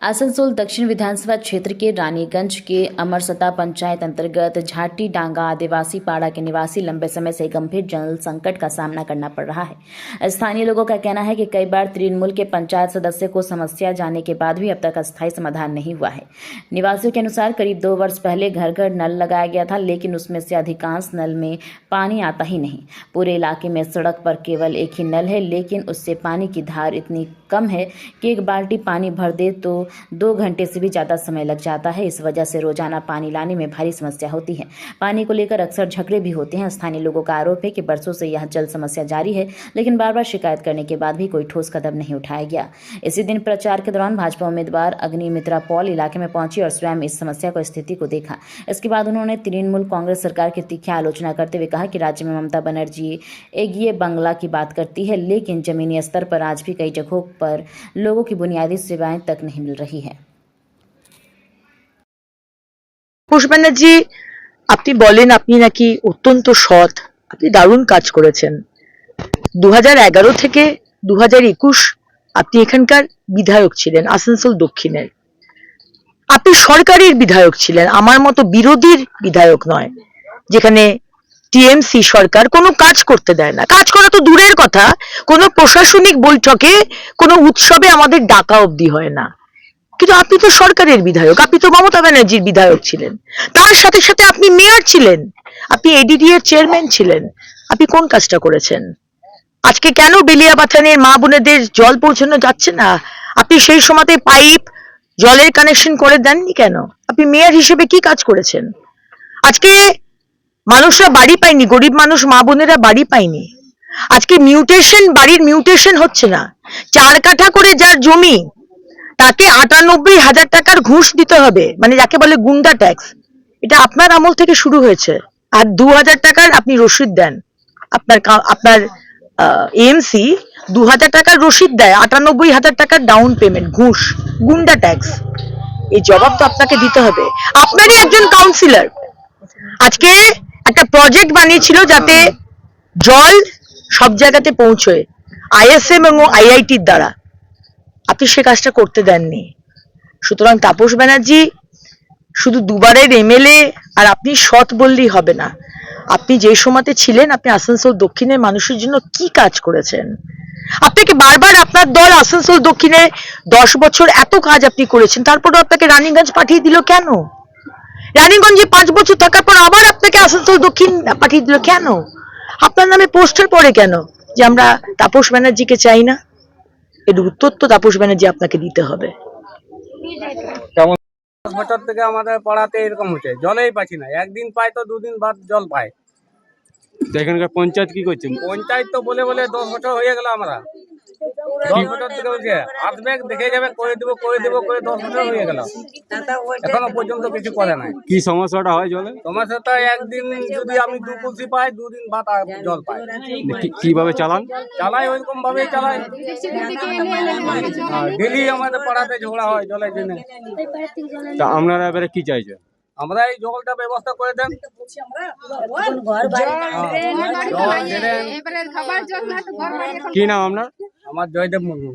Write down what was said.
आसनसोल दक्षिण विधानसभा क्षेत्र के रानीगंज के अमरसता पंचायत अंतर्गत झाटी डांगा आदिवासी पाड़ा के निवासी लंबे समय से गंभीर जल संकट का सामना करना पड़ रहा है। स्थानीय लोगों का कहना है कि कई बार तृणमूल के पंचायत सदस्य को समस्या जाने के बाद भी अब तक अस्थायी समाधान नहीं हुआ है। निवासियों के अनुसार करीब 2 वर्ष पहले घर घर नल लगाया गया था, लेकिन उसमें से अधिकांश नल में पानी आता ही नहीं। पूरे इलाके में सड़क पर केवल एक ही नल है, लेकिन उससे पानी की धार इतनी कम है कि एक बाल्टी पानी भर दे तो 2 घंटे से भी ज़्यादा समय लग जाता है। इस वजह से रोजाना पानी लाने में भारी समस्या होती है। पानी को लेकर अक्सर झगड़े भी होते हैं। स्थानीय लोगों का आरोप है कि बरसों से यह जल समस्या जारी है, लेकिन बार बार शिकायत करने के बाद भी कोई ठोस कदम नहीं उठाया गया। इसी दिन प्रचार के दौरान भाजपा उम्मीदवार अग्निमित्रा पॉल इलाके में पहुंची और स्वयं इस समस्या को स्थिति को देखा। इसके बाद उन्होंने तृणमूल कांग्रेस सरकार की तीखी आलोचना करते हुए कहा कि राज्य में ममता बनर्जी एक ये बंगला की बात करती है, लेकिन जमीनी स्तर पर आज भी कई जगहों पर लोगों की बुनियादी सेवाएं तक नहीं मिल रही है। তাপস ব্যানার্জি, আপনি বলেন আপনি নাকি অত্যন্ত সৎ, আপনি দারুণ কাজ করেছেন। 2011 থেকে 2021 আপনি এখানকার বিধায়ক ছিলেন আসানসোল দক্ষিণের। আপনি সরকারের বিধায়ক ছিলেন, আমার মতো বিরোধীর বিধায়ক নয়, যেখানে টিএমসি সরকার কোনো কাজ করতে দেয় না। কাজ করা তো দূরের কথা, কোনো প্রশাসনিক বৈঠকে কোনো উৎসবে আমাদের ডাকা অবধি হয় না। কিন্তু আপনি তো সরকারের বিধায়ক, আপনি তো মমতা ব্যানার্জির বিধায়ক ছিলেন, তার সাথে সাথে আপনি মেয়র ছিলেন, আপনি এডিডি এর চেয়ারম্যান ছিলেন। আপনি কোন কাজটা করেছেন? আজকে কেন বেলিয়াবাথানের মা বোনেদের জল পৌঁছানো যাচ্ছে না? আপনি সেই সময়তে পাইপ জলের কানেকশন করে দেননি কেন? আপনি মেয়র হিসেবে কি কাজ করেছেন? আজকে মানুষরা বাড়ি পায়নি, গরিব মানুষ মা বোনেরা বাড়ি পায়নি। আজকে মিউটেশন, বাড়ির মিউটেশন হচ্ছে না। 4 কাঠা করে যার জমি, তাকে 98,000 টাকার ঘুষ দিতে হবে, মানে যাকে বলে গুন্ডা ট্যাক্স। এটা আপনার আমল থেকে শুরু হয়েছে। আর 2,000 টাকার আপনি রসিদ দেন, আপনার এএমসি 2,000 টাকার রসিদ দেয়, 98,000 টাকার ডাউন পেমেন্ট, ঘুষ, গুন্ডা ট্যাক্স। এই জবাব তো আপনাকে দিতে হবে। আপনারই একজন কাউন্সিলর আজকে একটা প্রজেক্ট বানিয়েছিল যাতে জল সব জায়গাতে পৌঁছয় আইএসএম এবং আইআইটির দ্বারা, আপনি সে কাজটা করতে দেননি। সুতরাং তাপস ব্যানার্জি শুধু দুবারের এমএলএ আর আপনি সৎ বললেই হবে না। আপনি যে সময়তে ছিলেন, আপনি আসানসোল দক্ষিণের মানুষের জন্য কি কাজ করেছেন? আপনাকে বারবার আপনার দল আসানসোল দক্ষিণে 10 বছর এত কাজ আপনি করেছেন, তারপরেও আপনাকে রানীগঞ্জ পাঠিয়ে দিল কেন? রানীগঞ্জে 5 বছর থাকার পর আবার আপনাকে আসানসোল দক্ষিণ পাঠিয়ে দিল কেন? আপনার নামে পোস্টার পড়ে কেন যে আমরা তাপস ব্যানার্জিকে চাই না? এর উত্তর তো তাপস ব্যানার্জি আপনাকে দিতে হবে। 10 বছর থেকে আমাদের পাড়াতে এরকম হচ্ছে, জলেই পাচ্ছি না। একদিন পাই তো 2 দিন বাদ জল পাই। এখানকার পঞ্চায়েত কি করছে? পঞ্চায়েত তো বলে 10 বছর হয়ে গেল, আমরা 10 বছর থেকে বলছে আসবে, দেখে যাবে, করে দেবো করে 10 বছর হয়ে গেল, এখনো পর্যন্ত কিছু করে নাই। কি সমস্যাটা হয় জলে? সমস্যাটা একদিন যদি আমি 2 কলসি পাই, 2 দিন বাদ জল পাই। কিভাবে চালান? চালাই ওইরকম ভাবেই চালাই। ডেলি আমাদের পাড়াতে ঝগড়া হয় জলের জন্য। তা আপনারা এবারে কি চাইছেন? আমরা এই জলটা ব্যবস্থা করে দেন। কি নাম আপনার? আমার জয়দেব মুর্মু।